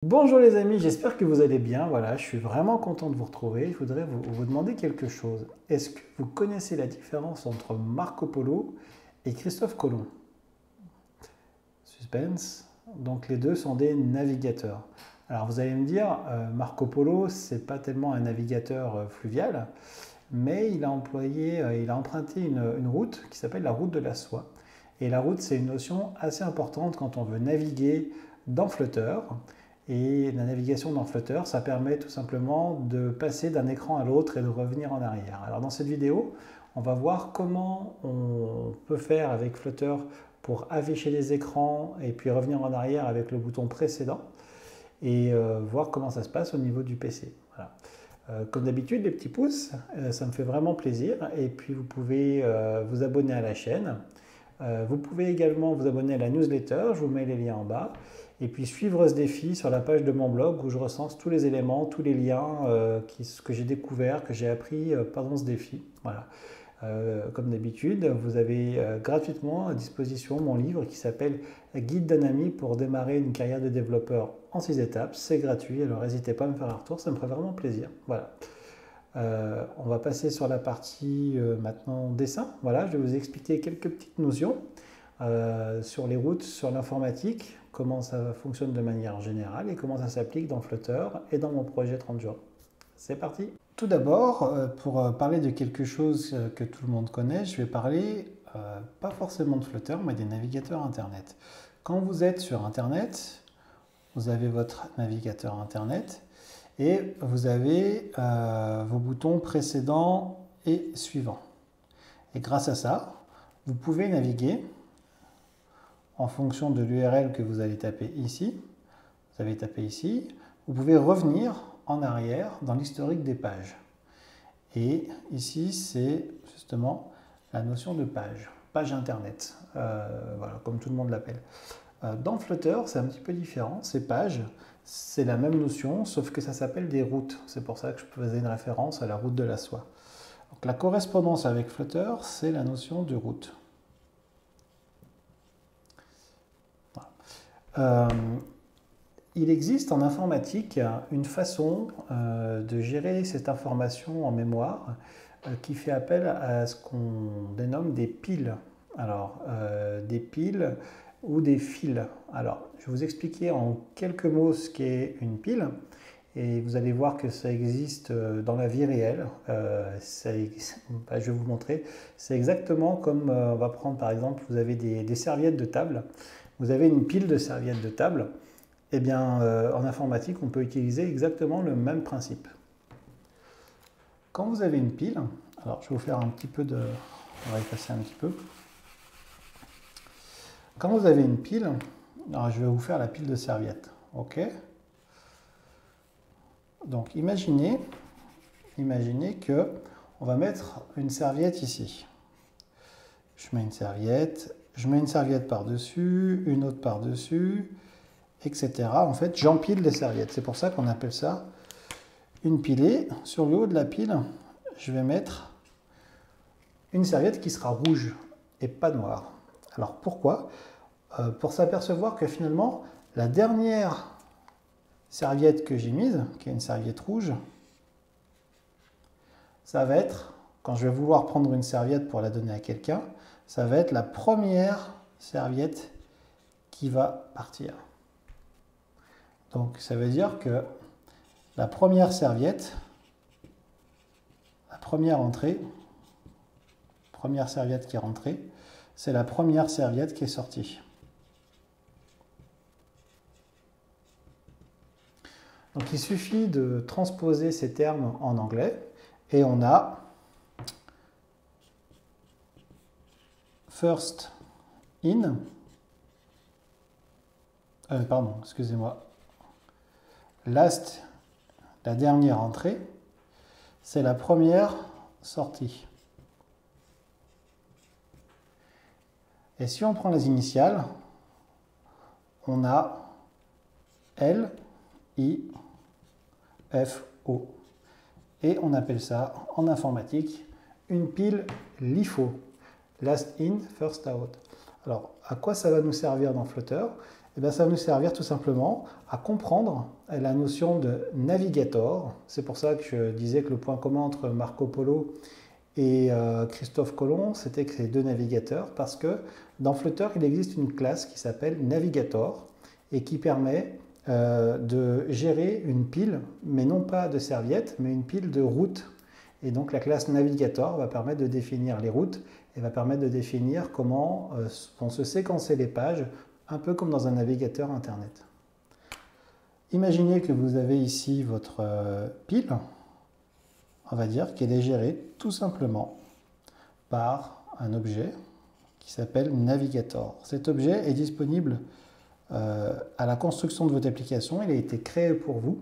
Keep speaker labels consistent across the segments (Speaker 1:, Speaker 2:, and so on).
Speaker 1: Bonjour les amis, j'espère que vous allez bien. Voilà, je suis vraiment content de vous retrouver. Je voudrais vous demander quelque chose. Est-ce que vous connaissez la différence entre Marco Polo et Christophe Colomb? Suspense. Donc les deux sont des navigateurs. Alors vous allez me dire, Marco Polo, c'est pas tellement un navigateur fluvial, mais il a emprunté une route qui s'appelle la route de la soie. Et la route, c'est une notion assez importante quand on veut naviguer dans flotteur. Et la navigation dans Flutter, ça permet tout simplement de passer d'un écran à l'autre et de revenir en arrière. Alors dans cette vidéo, on va voir comment on peut faire avec Flutter pour afficher les écrans et puis revenir en arrière avec le bouton précédent et voir comment ça se passe au niveau du PC. Voilà. Comme d'habitude, les petits pouces, ça me fait vraiment plaisir. Et puis vous pouvez vous abonner à la chaîne. Vous pouvez également vous abonner à la newsletter, je vous mets les liens en bas. Et puis suivre ce défi sur la page de mon blog où je recense tous les éléments, tous les liens que j'ai découverts, que j'ai appris pendant ce défi. Voilà. Comme d'habitude, vous avez gratuitement à disposition mon livre qui s'appelle Guide d'un ami pour démarrer une carrière de développeur en 6 étapes. C'est gratuit, alors n'hésitez pas à me faire un retour, ça me ferait vraiment plaisir. Voilà. On va passer sur la partie maintenant dessin. Voilà, je vais vous expliquer quelques petites notions sur les routes, sur l'informatique, comment ça fonctionne de manière générale et comment ça s'applique dans Flutter et dans mon projet 30 jours. C'est parti! Tout d'abord, pour parler de quelque chose que tout le monde connaît, je vais parler pas forcément de Flutter, mais des navigateurs Internet. Quand vous êtes sur Internet, vous avez votre navigateur Internet et vous avez vos boutons précédents et suivants. Et grâce à ça, vous pouvez naviguer en fonction de l'URL que vous allez taper ici. Vous avez tapé ici. Vous pouvez revenir en arrière dans l'historique des pages. Et ici, c'est justement la notion de page, page Internet, voilà, comme tout le monde l'appelle. Dans Flutter, c'est un petit peu différent. Ces pages, c'est la même notion, sauf que ça s'appelle des routes. C'est pour ça que je faisais une référence à la route de la soie. Donc, la correspondance avec Flutter, c'est la notion de route. Il existe en informatique une façon de gérer cette information en mémoire qui fait appel à ce qu'on dénomme des piles. Alors, des piles ou des fils. Alors, je vais vous expliquer en quelques mots ce qu'est une pile. Et vous allez voir que ça existe dans la vie réelle. Je vais vous montrer. C'est exactement comme, on va prendre par exemple, vous avez des serviettes de table. Vous avez une pile de serviettes de table. Eh bien, en informatique, on peut utiliser exactement le même principe. Quand vous avez une pile, alors je vais vous faire un petit peu de... On va effacer un petit peu. Quand vous avez une pile, alors je vais vous faire la pile de serviettes. OK? Donc imaginez que on va mettre une serviette ici. Je mets une serviette par-dessus, une autre par-dessus, etc. En fait, j'empile des serviettes. C'est pour ça qu'on appelle ça une pilée. Sur le haut de la pile, je vais mettre une serviette qui sera rouge et pas noire. Alors pourquoi? Pour s'apercevoir que finalement, la dernière serviette que j'ai mise, qui est une serviette rouge, ça va être, quand je vais vouloir prendre une serviette pour la donner à quelqu'un, ça va être la première serviette qui va partir. Donc ça veut dire que la première serviette, la première entrée, première serviette qui est rentrée, c'est la première serviette qui est sortie. Donc il suffit de transposer ces termes en anglais et on a first in, pardon, excusez-moi, last, la dernière entrée, c'est la première sortie. Et si on prend les initiales, on a L, I, F, O. Et on appelle ça en informatique une pile LIFO. Last in, first out. Alors, à quoi ça va nous servir dans Flutter? Eh bien, ça va nous servir tout simplement à comprendre la notion de navigator. C'est pour ça que je disais que le point commun entre Marco Polo et Christophe Colomb, c'était que c'est deux navigateurs, parce que dans Flutter, il existe une classe qui s'appelle Navigator et qui permet de gérer une pile, mais non pas de serviettes, mais une pile de routes. Et donc la classe Navigator va permettre de définir les routes et va permettre de définir comment vont se séquencer les pages, un peu comme dans un navigateur Internet. Imaginez que vous avez ici votre pile, on va dire qu'elle est gérée tout simplement par un objet qui s'appelle Navigator. Cet objet est disponible à la construction de votre application. Il a été créé pour vous.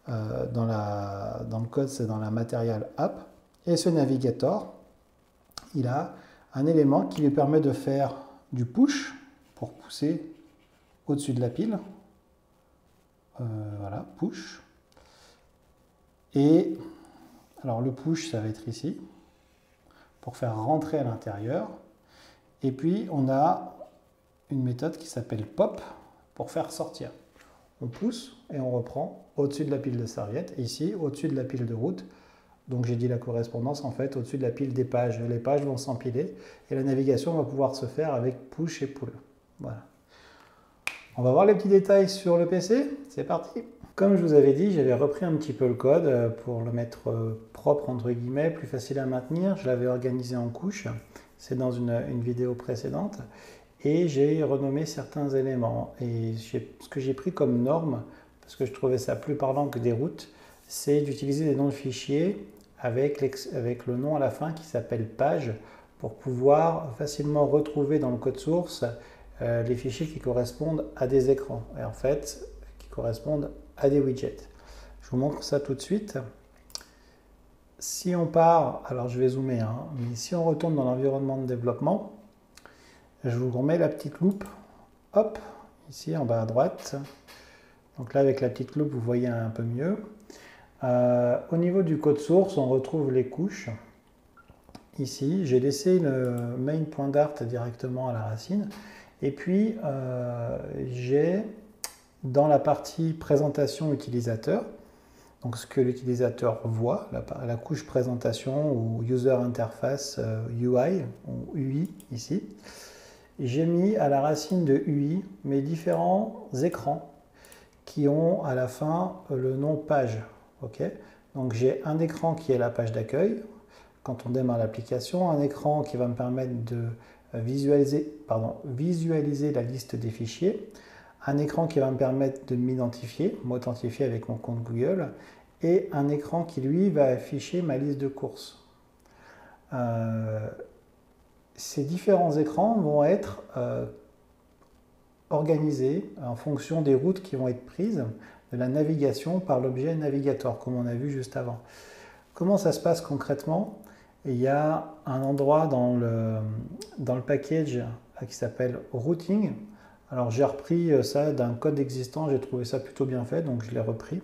Speaker 1: Dans le code, c'est dans la Material App. Et ce Navigator, il a un élément qui lui permet de faire du push pour pousser au-dessus de la pile. Voilà, push. Et alors le push, ça va être ici, pour faire rentrer à l'intérieur. Et puis on a une méthode qui s'appelle pop pour faire sortir. On pousse et on reprend au-dessus de la pile de serviettes, et ici au-dessus de la pile de route. Donc j'ai dit la correspondance en fait au-dessus de la pile des pages. Les pages vont s'empiler et la navigation va pouvoir se faire avec push et pull. Voilà. On va voir les petits détails sur le PC. C'est parti. Comme je vous avais dit, j'avais repris un petit peu le code pour le mettre propre entre guillemets, plus facile à maintenir. Je l'avais organisé en couches. C'est dans une vidéo précédente. Et j'ai renommé certains éléments. Et ce que j'ai pris comme norme, parce que je trouvais ça plus parlant que des routes, c'est d'utiliser des noms de fichiers avec le nom à la fin qui s'appelle page pour pouvoir facilement retrouver dans le code source les fichiers qui correspondent à des écrans. Et en fait, qui correspondent à des widgets. Je vous montre ça tout de suite. Si on part, alors je vais zoomer, mais si on retourne dans l'environnement de développement, je vous remets la petite loupe, hop, ici en bas à droite. Donc là, avec la petite loupe, vous voyez un peu mieux. Au niveau du code source, on retrouve les couches. Ici, j'ai laissé le main.dart directement à la racine. Et puis, j'ai dans la partie présentation utilisateur, donc ce que l'utilisateur voit, la couche présentation ou user interface UI ou UI ici, j'ai mis à la racine de UI mes différents écrans qui ont à la fin le nom page. Okay, donc j'ai un écran qui est la page d'accueil quand on démarre l'application, un écran qui va me permettre de visualiser la liste des fichiers, un écran qui va me permettre de m'authentifier avec mon compte Google, et un écran qui lui va afficher ma liste de courses. Ces différents écrans vont être organisés en fonction des routes qui vont être prises de la navigation par l'objet Navigator, comme on a vu juste avant. Comment ça se passe concrètement? Il y a un endroit dans le package qui s'appelle Routing. Alors j'ai repris ça d'un code existant, j'ai trouvé ça plutôt bien fait, donc je l'ai repris.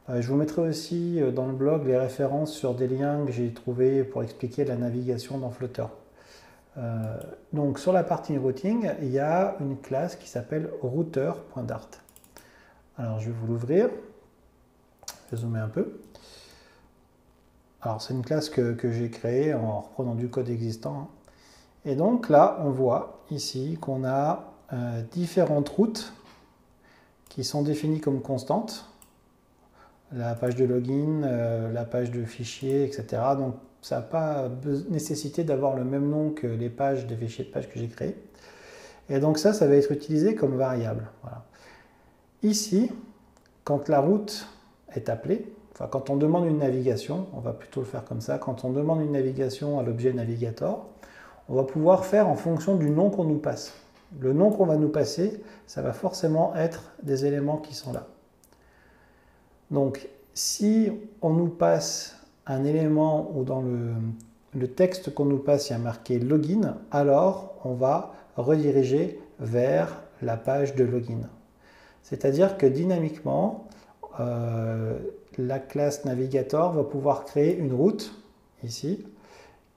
Speaker 1: Je vous mettrai aussi dans le blog les références sur des liens que j'ai trouvés pour expliquer la navigation dans Flutter. Donc sur la partie routing, il y a une classe qui s'appelle router.dart. Alors je vais vous l'ouvrir, je vais zoomer un peu. Alors c'est une classe que j'ai créée en reprenant du code existant. Et donc là, on voit ici qu'on a différentes routes qui sont définies comme constantes. La page de login, la page de fichier, etc. Donc ça n'a pas nécessité d'avoir le même nom que les pages des fichiers de page que j'ai créés. Et donc ça va être utilisé comme variable. Voilà. Ici, quand la route est appelée, enfin quand on demande une navigation, on va plutôt le faire comme ça, quand on demande une navigation à l'objet Navigator, on va pouvoir faire en fonction du nom qu'on nous passe. Le nom qu'on va nous passer, ça va forcément être des éléments qui sont là. Donc, si on nous passe un élément où dans le texte qu'on nous passe, il y a marqué login, alors on va rediriger vers la page de login. C'est-à-dire que dynamiquement, la classe Navigator va pouvoir créer une route, ici,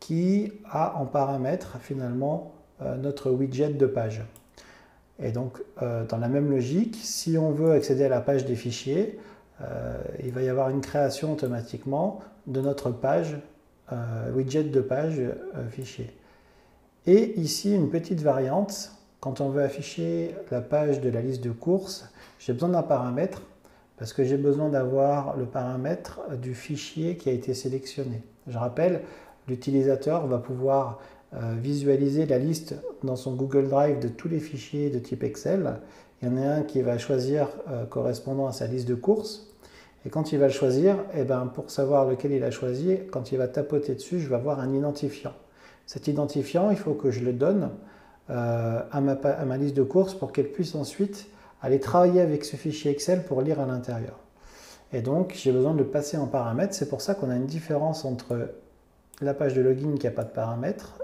Speaker 1: qui a en paramètre finalement notre widget de page. Et donc, dans la même logique, si on veut accéder à la page des fichiers, il va y avoir une création automatiquement de notre page, widget de page fichier. Et ici, une petite variante, quand on veut afficher la page de la liste de courses, j'ai besoin d'un paramètre, parce que j'ai besoin d'avoir le paramètre du fichier qui a été sélectionné. Je rappelle, l'utilisateur va pouvoir visualiser la liste dans son Google Drive de tous les fichiers de type Excel. Il y en a un qui va choisir correspondant à sa liste de courses. Et quand il va le choisir, eh ben, pour savoir lequel il a choisi, quand il va tapoter dessus, je vais avoir un identifiant. Cet identifiant, il faut que je le donne à ma liste de courses pour qu'elle puisse ensuite aller travailler avec ce fichier Excel pour lire à l'intérieur. Et donc, j'ai besoin de le passer en paramètres. C'est pour ça qu'on a une différence entre la page de login qui n'a pas de paramètres,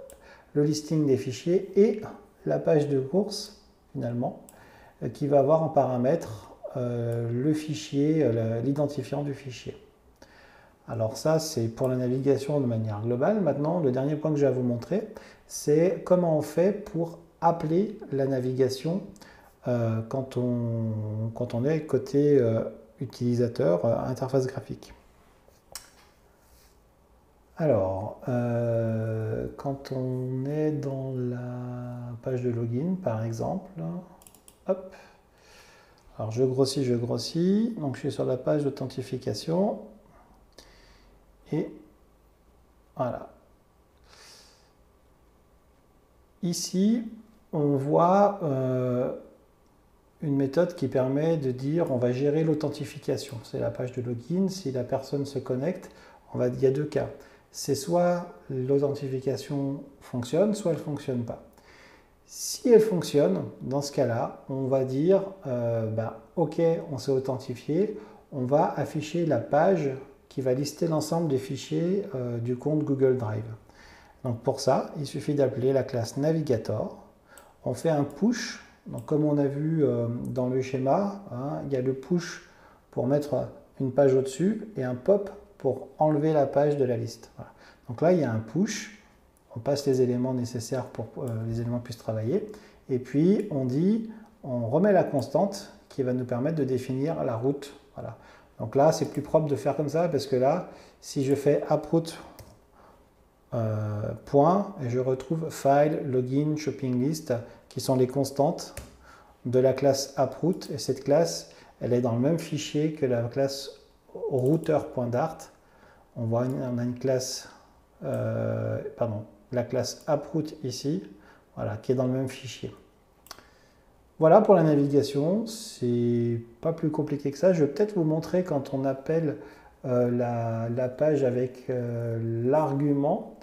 Speaker 1: le listing des fichiers et la page de courses, finalement, qui va avoir en paramètre le fichier, l'identifiant du fichier. Alors ça, c'est pour la navigation de manière globale. Maintenant, le dernier point que j'ai à vous montrer, c'est comment on fait pour appeler la navigation quand on est côté utilisateur, interface graphique. Alors, quand on est dans la page de login, par exemple, hop, alors je grossis, donc je suis sur la page d'authentification, et voilà. Ici, on voit une méthode qui permet de dire on va gérer l'authentification. C'est la page de login. Si la personne se connecte, il y a deux cas. C'est soit l'authentification fonctionne, soit elle ne fonctionne pas. Si elle fonctionne, dans ce cas-là, on va dire OK, on s'est authentifié, on va afficher la page qui va lister l'ensemble des fichiers du compte Google Drive. Donc pour ça, il suffit d'appeler la classe Navigator. On fait un push. Donc comme on a vu dans le schéma, il y a le push pour mettre une page au-dessus et un pop pour enlever la page de la liste. Voilà. Donc là, il y a un push. On passe les éléments nécessaires pour que les éléments puissent travailler. Et puis, on remet la constante qui va nous permettre de définir la route. Voilà. Donc là, c'est plus propre de faire comme ça parce que là, si je fais approute point, et je retrouve file, login, shopping list, qui sont les constantes de la classe approute. Et cette classe, elle est dans le même fichier que la classe router.dart. On a une classe, la classe approute ici, voilà, qui est dans le même fichier. Voilà pour la navigation, c'est pas plus compliqué que ça. Je vais peut-être vous montrer quand on appelle la page avec l'argument.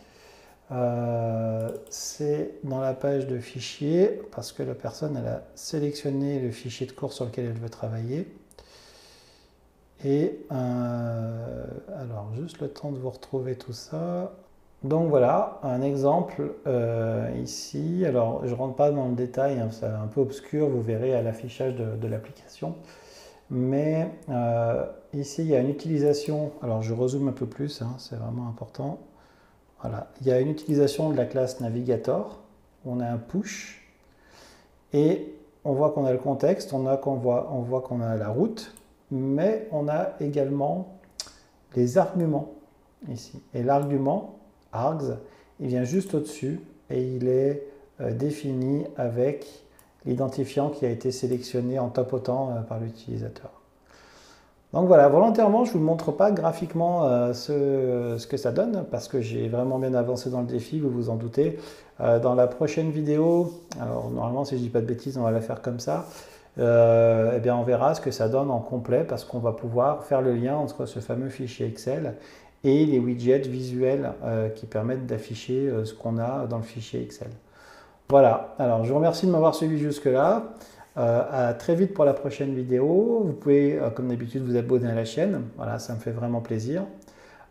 Speaker 1: C'est dans la page de fichier parce que la personne elle a sélectionné le fichier de course sur lequel elle veut travailler. Et alors juste le temps de vous retrouver tout ça. Donc voilà un exemple ici. Alors je ne rentre pas dans le détail, hein, c'est un peu obscur, vous verrez à l'affichage de l'application. Mais ici il y a une utilisation, alors je rezoome un peu plus, hein, c'est vraiment important. Voilà, il y a une utilisation de la classe Navigator, on a un push, et on voit qu'on a le contexte, on voit qu'on a la route, mais on a également les arguments ici. Et l'argument, args, il vient juste au-dessus, et il est défini avec l'identifiant qui a été sélectionné en tapotant par l'utilisateur. Donc voilà, volontairement, je ne vous montre pas graphiquement ce que ça donne, parce que j'ai vraiment bien avancé dans le défi, vous vous en doutez. Dans la prochaine vidéo, alors normalement, si je ne dis pas de bêtises, on va la faire comme ça, eh bien, on verra ce que ça donne en complet, parce qu'on va pouvoir faire le lien entre ce fameux fichier Excel et les widgets visuels qui permettent d'afficher ce qu'on a dans le fichier Excel. Voilà, alors je vous remercie de m'avoir suivi jusque-là. À très vite pour la prochaine vidéo. Vous pouvez, comme d'habitude, vous abonner à la chaîne. Voilà, ça me fait vraiment plaisir.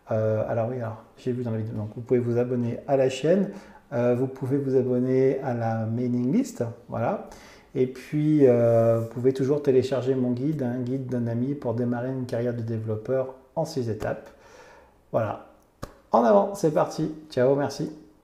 Speaker 1: Alors oui, j'ai vu dans la vidéo. Donc, vous pouvez vous abonner à la chaîne. Vous pouvez vous abonner à la mailing list. Voilà. Et puis, vous pouvez toujours télécharger mon guide, un guide d'un ami pour démarrer une carrière de développeur en 6 étapes. Voilà. En avant, c'est parti. Ciao, merci.